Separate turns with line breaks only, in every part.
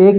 1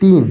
3,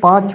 5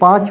5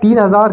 3000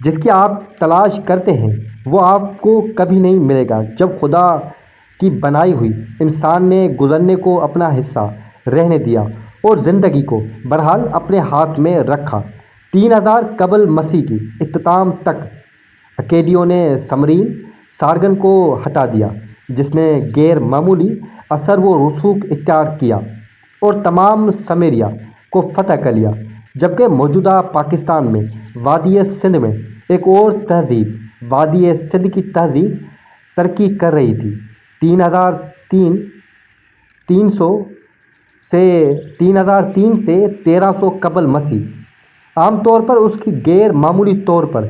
جس کی آپ تلاش کرتے ہیں وہ آپ کو کبھی نہیں ملے گا جب خدا کی بنائی ہوئی انسان نے گزرنے کو اپنا حصہ رہنے دیا اور زندگی کو بہرحال اپنے ہاتھ میں رکھا۔ 3000 قبل مسیح کی اختتام تک اکیڈیوں نے سمرین سارگن کو ہٹا دیا، جس نے غیر معمولی اثر و رسوخ اختیار کیا اور تمام سمیریا کو فتح کر لیا، جبکہ موجودہ پاکستان میں وادی سندھ میں ایک اور تہذیب وادی سندھ کی تہذیب ترقی کر رہی تھی۔ 3003 سے 1300 قبل مسیح عام طور پر اس کی غیر معمولی طور پر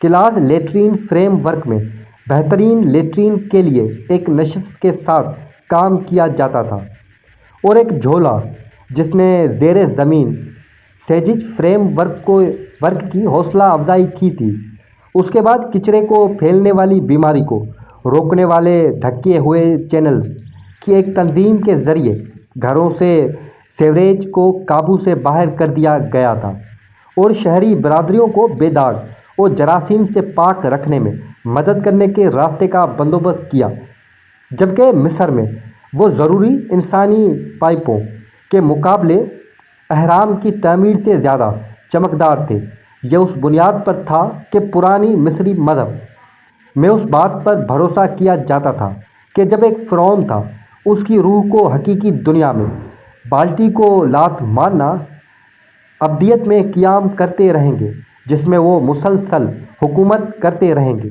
کلاس لیٹرین فریم ورک میں بہترین لیٹرین کے لیے ایک نشست کے ساتھ کام کیا جاتا تھا اور ایک جھولا جس نے زیر زمین سیجج فریم ورک کی حوصلہ افزائی کی تھی۔ اس کے بعد کچرے کو پھیلنے والی بیماری کو روکنے والے ڈھکے ہوئے چینلز کی ایک تنظیم کے ذریعے گھروں سے سیوریج کو قابو سے باہر کر دیا گیا تھا اور شہری برادریوں کو بے داغ اور جراثیم سے پاک رکھنے میں مدد کرنے کے راستے کا بندوبست کیا، جبکہ مصر میں وہ ضروری انسانی پائپوں کے مقابلے اہرام کی تعمیر سے زیادہ چمکدار تھے۔ یہ اس بنیاد پر تھا کہ پرانی مصری مذہب میں اس بات پر بھروسہ کیا جاتا تھا کہ جب ایک فرعون تھا، اس کی روح کو حقیقی دنیا میں بالٹی کو لات مارنا ابدیت میں قیام کرتے رہیں گے، جس میں وہ مسلسل حکومت کرتے رہیں گے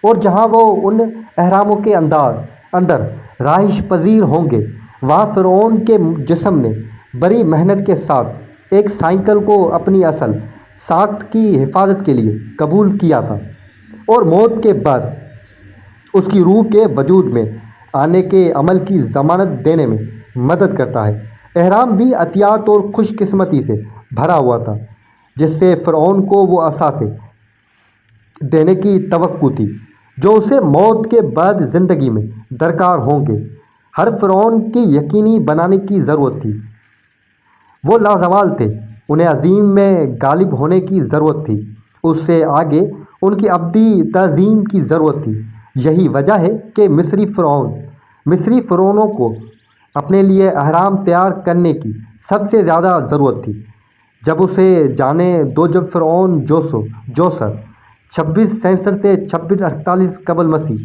اور جہاں وہ ان اہراموں کے اندر رہائش پذیر ہوں گے۔ وہاں فرعون کے جسم نے بڑی محنت کے ساتھ ایک سائیکل کو اپنی اصل ساخت کی حفاظت کے لیے قبول کیا تھا اور موت کے بعد اس کی روح کے وجود میں آنے کے عمل کی ضمانت دینے میں مدد کرتا ہے۔ اہرام بھی عطیات اور خوش قسمتی سے بھرا ہوا تھا، جس سے فرعون کو وہ اثاثے دینے کی توقع تھی جو اسے موت کے بعد زندگی میں درکار ہوں گے۔ ہر فرعون کی یقینی بنانے کی ضرورت تھی۔ وہ لازوال تھے، انہیں عظیم میں غالب ہونے کی ضرورت تھی، اس سے آگے ان کی ابدی تعظیم کی ضرورت تھی۔ یہی وجہ ہے کہ مصری فرعونوں کو اپنے لیے اہرام تیار کرنے کی سب سے زیادہ ضرورت تھی۔ جب اسے جانے دو جب فرعون جوسر 2666 سے 2648 قبل مسیح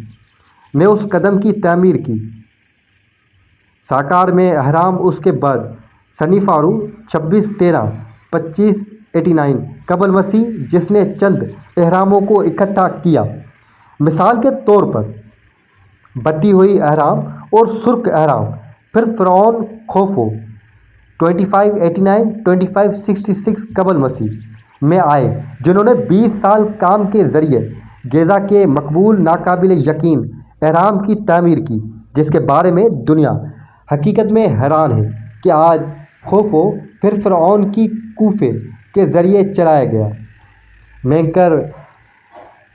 نے اس قدم کی تعمیر کی، ساکار میں اہرام، اس کے بعد سنیفارو 2613 2589 قبل مسیح جس نے چند اہراموں کو اکٹھا کیا، مثال کے طور پر بٹی ہوئی اہرام اور سرخ اہرام۔ پھر فرعون خوفو 2589 2566 قبل مسیح میں آئے، جنہوں نے 20 سال کام کے ذریعے گیزا کے مقبول ناقابل یقین اہرام کی تعمیر کی، جس کے بارے میں دنیا حقیقت میں حیران ہے کہ آج خوفو پھر فرعون کی کوفے کے ذریعے چلایا گیا۔ مینکر،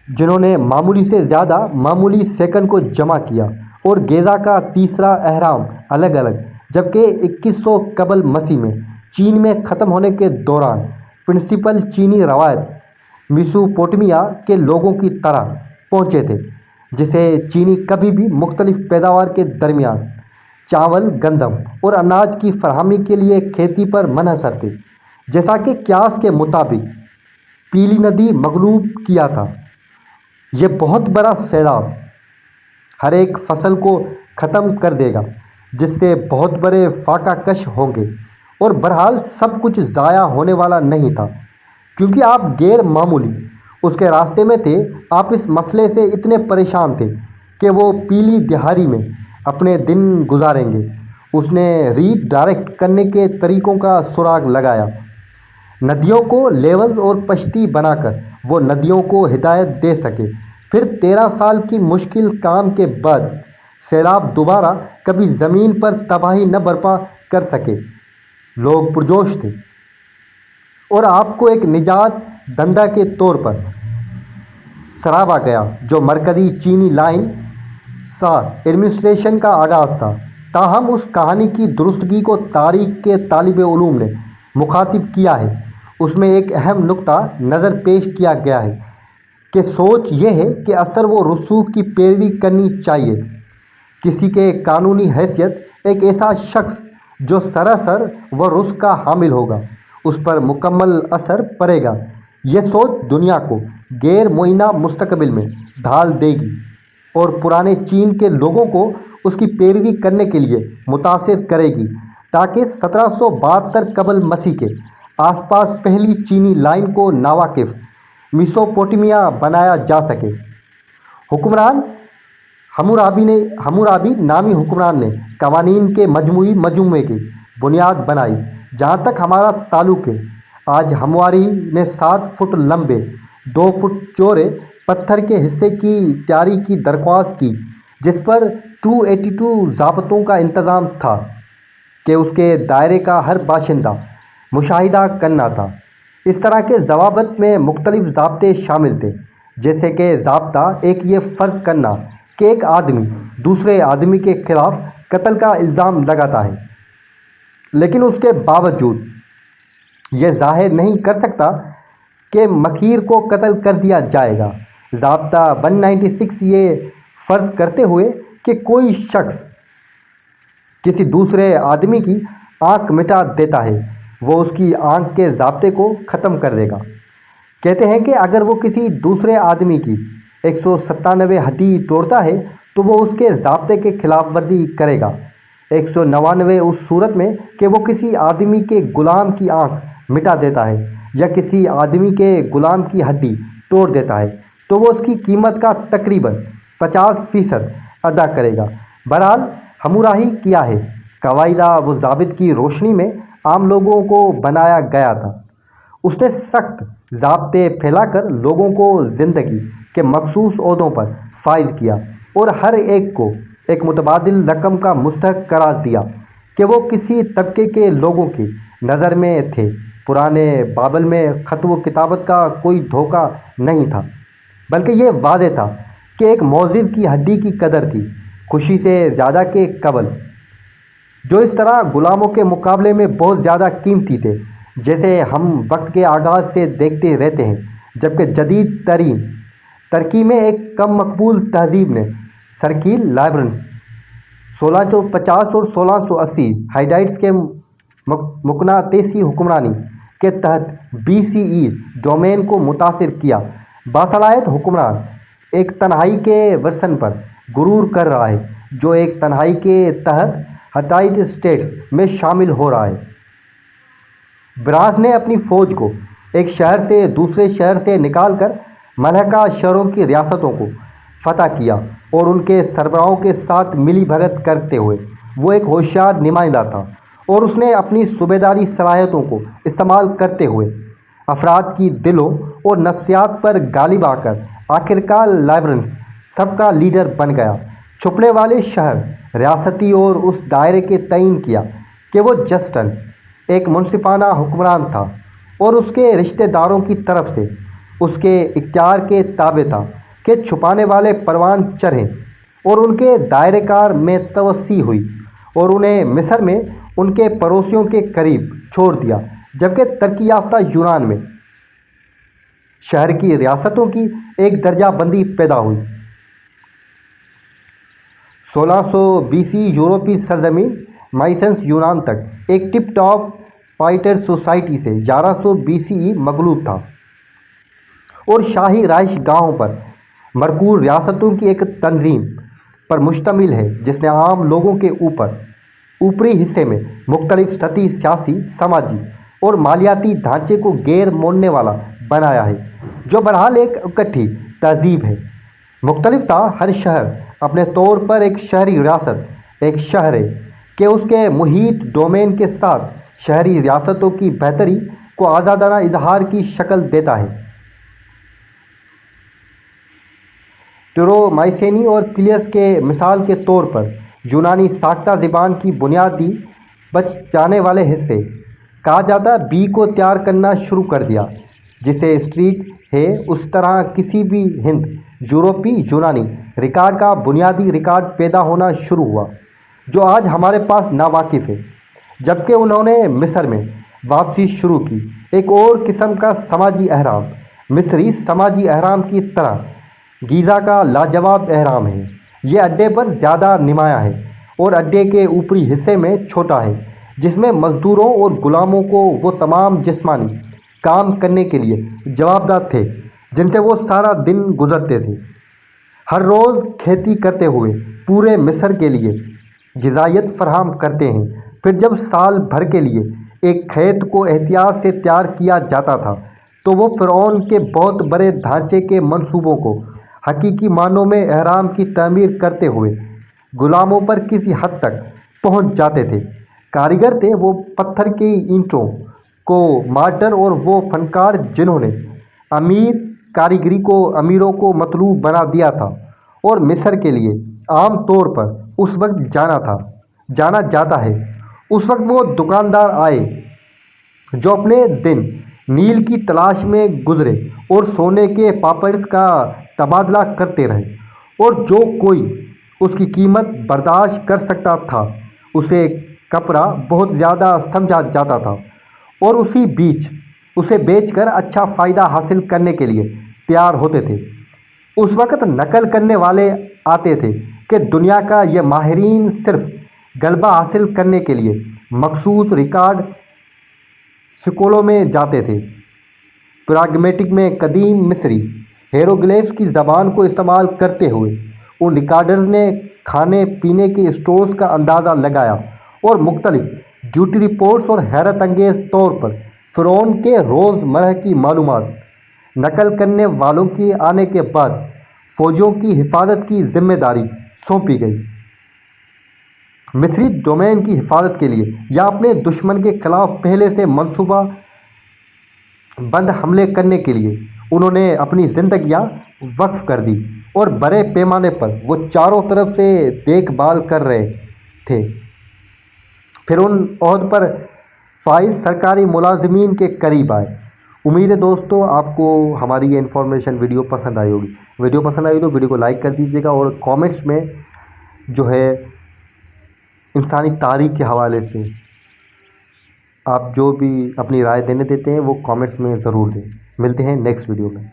جنہوں نے معمولی سے زیادہ معمولی سیکنڈ کو جمع کیا، اور گیزا کا تیسرا اہرام الگ الگ، جبکہ 2100 قبل مسیح میں چین میں ختم ہونے کے دوران پرنسپل چینی روایت میسوپوٹیمیا کے لوگوں کی طرح پہنچے تھے، جسے چینی کبھی بھی مختلف پیداوار کے درمیان چاول، گندم اور اناج کی فراہمی کے لیے کھیتی پر منحصر تھے، جیسا کہ قیاس کے مطابق پیلی ندی مغلوب کیا تھا۔ یہ بہت بڑا سیلاب ہر ایک فصل کو ختم کر دے گا، جس سے بہت بڑے فاقہ کش ہوں گے، اور بہرحال سب کچھ ضائع ہونے والا نہیں تھا، کیونکہ آپ غیر معمولی اس کے راستے میں تھے۔ آپ اس مسئلے سے اتنے پریشان تھے کہ وہ پیلی دہاڑی میں اپنے دن گزاریں گے۔ اس نے ری ڈائریکٹ کرنے کے طریقوں کا سراغ لگایا، ندیوں کو لیولز اور پشتی بنا کر وہ ندیوں کو ہدایت دے سکے۔ پھر 13 سال کی مشکل کام کے بعد سیلاب دوبارہ کبھی زمین پر تباہی نہ برپا کر سکے۔ لوگ پرجوش تھے اور آپ کو ایک نجات دہندہ کے طور پر سراہا گیا، جو مرکزی چینی لائن سا ایڈمنسٹریشن کا آغاز تھا۔ تاہم اس کہانی کی درستگی کو تاریخ کے طالب علوم نے مخاطب کیا ہے۔ اس میں ایک اہم نقطہ نظر پیش کیا گیا ہے کہ سوچ یہ ہے کہ اثر و رسوخ کی پیروی کرنی چاہیے۔ کسی کے قانونی حیثیت ایک ایسا شخص جو سراسر و رس کا حامل ہوگا، اس پر مکمل اثر پڑے گا۔ یہ سوچ دنیا کو غیر معینہ مستقبل میں ڈھال دے گی اور پرانے چین کے لوگوں کو اس کی پیروی کرنے کے لیے متاثر کرے گی، تاکہ 1772 قبل مسیح کے آس پاس پہلی چینی لائن کو ناواقف میسوپوٹیمیا بنایا جا سکے۔ حکمران ہمورابی نامی حکمران نے قوانین کے مجموعے کی بنیاد بنائی۔ جہاں تک ہمارا تعلق ہے، آج ہمواری نے 7 فٹ لمبے 2 فٹ چوڑے پتھر کے حصے کی تیاری کی درخواست کی، جس پر 282 ضابطوں کا انتظام تھا کہ اس کے دائرے کا ہر باشندہ مشاہدہ کرنا تھا۔ اس طرح کے ضوابط میں مختلف ضابطے شامل تھے، جیسے کہ ضابطہ ایک یہ فرض کرنا کہ ایک آدمی دوسرے آدمی کے خلاف قتل کا الزام لگاتا ہے، لیکن اس کے باوجود یہ ظاہر نہیں کر سکتا کہ مکیر کو قتل کر دیا جائے گا۔ ضابطہ 196 یہ فرض کرتے ہوئے کہ کوئی شخص کسی دوسرے آدمی کی آنکھ مٹا دیتا ہے، وہ اس کی آنکھ کے ضابطے کو ختم کر دے گا۔ کہتے ہیں کہ اگر وہ کسی دوسرے آدمی کی 197 ہڈی توڑتا ہے تو وہ اس کے ضابطے کے خلاف ورزی کرے گا۔ 199 اس صورت میں کہ وہ کسی آدمی کے غلام کی آنکھ مٹا دیتا ہے یا کسی آدمی کے غلام کی ہڈی توڑ دیتا ہے تو وہ اس کی قیمت کا تقریباً 50% ادا کرے گا۔ بہرحال ہموراہی کیا ہے؟ قاعدہ و ضابط کی روشنی میں عام لوگوں کو بنایا گیا تھا۔ اس نے سخت ضابطے پھیلا کر لوگوں کو زندگی کے مخصوص عہدوں پر فائز کیا اور ہر ایک کو ایک متبادل رقم کا مستحق قرار دیا کہ وہ کسی طبقے کے لوگوں کی نظر میں تھے۔ پرانے بابل میں خط و کتابت کا کوئی دھوکہ نہیں تھا، بلکہ یہ واضح تھا کہ ایک موذر کی ہڈی کی قدر تھی، خوشی سے زیادہ کے قبل، جو اس طرح غلاموں کے مقابلے میں بہت زیادہ قیمتی تھے، جیسے ہم وقت کے آغاز سے دیکھتے رہتے ہیں۔ جبکہ جدید ترین ترقی میں ایک کم مقبول تہذیب نے سرکیل لائبرنس 1650 اور 1680 ہائیڈائٹس کے مقناطیسی حکمرانی کے تحت BCE ڈومین کو متاثر کیا۔ باصلاحیت حکمران ایک تنہائی کے ورژن پر غرور کر رہا ہے جو ایک تنہائی کے تحت ہٹائٹ اسٹیٹس میں شامل ہو رہا ہے۔ براس نے اپنی فوج کو ایک شہر سے دوسرے شہر سے نکال کر ملحقہ شہروں کی ریاستوں کو فتح کیا اور ان کے سربراہوں کے ساتھ ملی بھگت کرتے ہوئے وہ ایک ہوشیار نمائندہ تھا، اور اس نے اپنی صوبیداری صلاحیتوں کو استعمال کرتے ہوئے افراد کی دلوں اور نفسیات پر غالب آ کر آخرکار لائبرنس سب کا لیڈر بن گیا۔ چھپنے والے شہر ریاستی اور اس دائرے کے تعین کیا کہ وہ جسٹن ایک منصفانہ حکمران تھا اور اس کے رشتہ داروں کی طرف سے اس کے اختیار کے تابع تھا کہ چھپانے والے پروان چڑھیں، اور ان کے دائرہ کار میں توسیع ہوئی اور انہیں مصر میں ان کے پڑوسیوں کے قریب چھوڑ دیا، جبکہ ترقی یافتہ یونان میں شہر کی ریاستوں کی ایک درجہ بندی پیدا ہوئی۔ 1600 BC یورپی سرزمین مائسنس یونان تک ایک ٹپ ٹاپ فائٹر سوسائٹی سے 1100 BCE مغلوب تھا اور شاہی رہائش گاہوں پر مرکوز ریاستوں کی ایک تنظیم پر مشتمل ہے جس نے عام لوگوں کے اوپری حصے میں مختلف سطحی سیاسی، سماجی اور مالیاتی ڈھانچے کو غیر موڑنے والا بنایا ہے، جو بہرحال ایک اکٹھی تہذیب ہے۔ مختلف تھا، ہر شہر اپنے طور پر ایک شہری ریاست ایک شہر ہے کہ اس کے محیط ڈومین کے ساتھ شہری ریاستوں کی بہتری کو آزادانہ اظہار کی شکل دیتا ہے۔ ٹیرومائسینی اور پلیس کے مثال کے طور پر یونانی ساختہ زبان کی بنیادی بچ جانے والے حصے کہا جاتا بی کو تیار کرنا شروع کر دیا، جسے اسٹریٹ ہے۔ اس طرح کسی بھی ہند یورپی یونانی ریکارڈ کا بنیادی ریکارڈ پیدا ہونا شروع ہوا جو آج ہمارے پاس ناواقف ہے۔ جبکہ انہوں نے مصر میں واپسی شروع کی، ایک اور قسم کا سماجی احرام مصری سماجی اہرام کی طرح گیزا کا لاجواب اہرام ہے۔ یہ اڈے پر زیادہ نمایاں ہے اور اڈے کے اوپری حصے میں چھوٹا ہے، جس میں مزدوروں اور غلاموں کو وہ تمام جسمانی کام کرنے کے لیے جوابدہ تھے جن سے وہ سارا دن گزرتے تھے، ہر روز کھیتی کرتے ہوئے پورے مصر کے لیے غذائیت فراہم کرتے ہیں۔ پھر جب سال بھر کے لیے ایک کھیت کو احتیاط سے تیار کیا جاتا تھا تو وہ فرعون کے بہت بڑے ڈھانچے کے منصوبوں کو حقیقی معنوں میں اہرام کی تعمیر کرتے ہوئے غلاموں پر کسی حد تک پہنچ جاتے تھے۔ کاریگر تھے وہ پتھر کی اینٹوں کو مارٹر، اور وہ فنکار جنہوں نے امیر کاریگری کو امیروں کو مطلوب بنا دیا تھا، اور مصر کے لیے عام طور پر اس وقت جانا جاتا ہے۔ اس وقت وہ دکاندار آئے جو اپنے دن نیل کی تلاش میں گزرے اور سونے کے پاپڑس کا تبادلہ کرتے رہے، اور جو کوئی اس کی قیمت برداشت کر سکتا تھا اسے کپڑا بہت زیادہ سمجھا جاتا تھا، اور اسے بیچ کر اچھا فائدہ حاصل کرنے کے لیے تیار ہوتے تھے۔ اس وقت نقل کرنے والے آتے تھے کہ دنیا کا یہ ماہرین صرف غلبہ حاصل کرنے کے لیے مخصوص ریکارڈ سکولوں میں جاتے تھے۔ پراگمیٹک میں قدیم مصری ہیروگلیفس کی زبان کو استعمال کرتے ہوئے ان ریکارڈرز نے کھانے پینے کے اسٹورز کا اندازہ لگایا اور مختلف ڈیوٹی رپورٹس اور حیرت انگیز طور پر فرعون کے روز مرہ کی معلومات نقل کرنے والوں کے آنے کے بعد فوجوں کی حفاظت کی ذمہ داری سونپی گئی۔ مصری ڈومین کی حفاظت کے لیے یا اپنے دشمن کے خلاف پہلے سے منصوبہ بند حملے کرنے کے لیے انہوں نے اپنی زندگیاں وقف کر دی، اور بڑے پیمانے پر وہ چاروں طرف سے دیکھ بھال کر رہے تھے۔ پھر ان عہد پر فائز سرکاری ملازمین کے قریب آئے۔ امید ہے دوستو آپ کو ہماری یہ انفارمیشن ویڈیو پسند آئی ہوگی۔ ویڈیو پسند آئی تو ویڈیو کو لائک کر دیجیے گا، اور کامنٹس میں جو ہے انسانی تاریخ کے حوالے سے آپ جو بھی اپنی رائے دینے دیتے ہیں وہ کامنٹس میں ضرور دیں۔ ملتے ہیں نیکسٹ ویڈیو میں۔